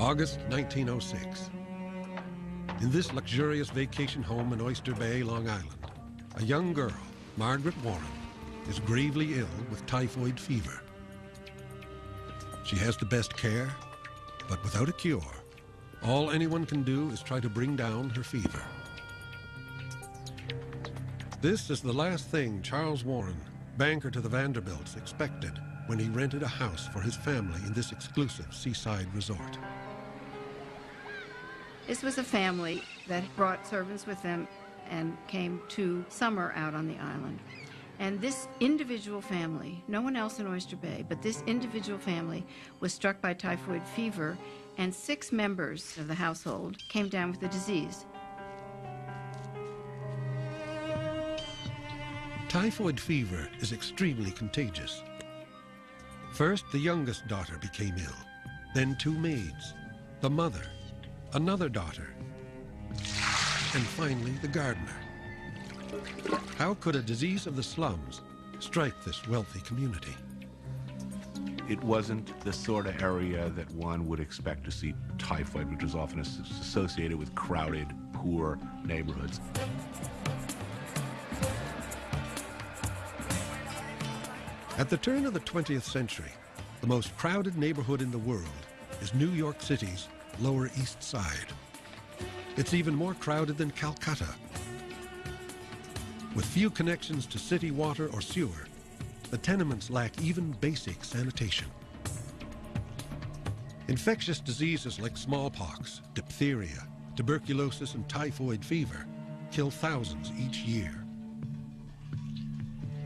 August 1906. In this luxurious vacation home in Oyster Bay, Long Island, a young girl, Margaret Warren, is gravely ill with typhoid fever. She has the best care, but without a cure. All anyone can do is try to bring down her fever. This is the last thing Charles Warren, banker to the Vanderbilts, expected when he rented a house for his family in this exclusive seaside resort. This was a family that brought servants with them and came to summer out on the island. And this individual family, no one else in Oyster Bay, but this individual family was struck by typhoid fever, and 6 members of the household came down with the disease. Typhoid fever is extremely contagious. First, the youngest daughter became ill, then 2 maids, the mother, another daughter, and finally the gardener. How could a disease of the slums strike this wealthy community? It wasn't the sort of area that one would expect to see typhoid, which was often associated with crowded, poor neighborhoods. At the turn of the 20th century, the most crowded neighborhood in the world is New York City's Lower East Side. It's even more crowded than Calcutta. With few connections to city water or sewer, the tenements lack even basic sanitation. Infectious diseases like smallpox, diphtheria, tuberculosis, and typhoid fever kill thousands each year.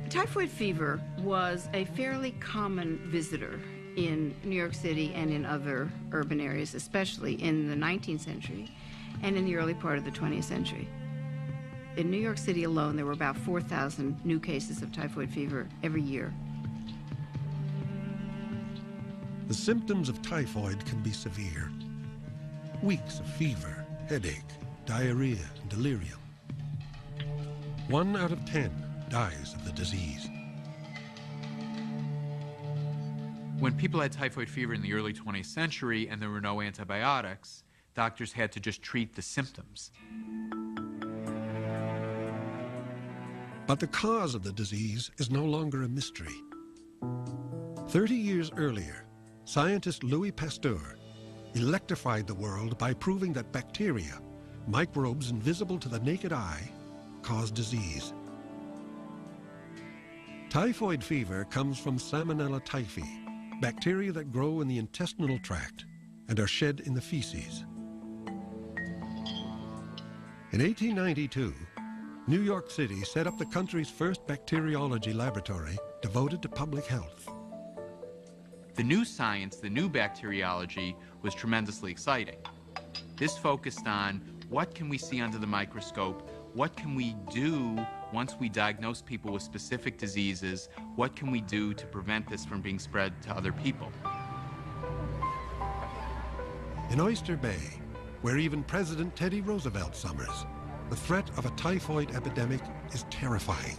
Typhoid fever was a fairly common visitor in New York City and in other urban areas, especially in the 19th century and in the early part of the 20th century. In New York City alone, there were about 4,000 new cases of typhoid fever every year. The symptoms of typhoid can be severe. Weeks of fever, headache, diarrhea, and delirium. 1 out of 10 dies of the disease. When people had typhoid fever in the early 20th century and there were no antibiotics, doctors had to just treat the symptoms. But the cause of the disease is no longer a mystery. 30 years earlier, scientist Louis Pasteur electrified the world by proving that bacteria, microbes invisible to the naked eye, cause disease. Typhoid fever comes from Salmonella typhi, bacteria that grow in the intestinal tract and are shed in the feces. In 1892, New York City set up the country's first bacteriology laboratory devoted to public health. The new science, the new bacteriology, was tremendously exciting. This focused on what can we see under the microscope, what can we do once we diagnose people with specific diseases, what can we do to prevent this from being spread to other people? In Oyster Bay, where even President Teddy Roosevelt summers, the threat of a typhoid epidemic is terrifying.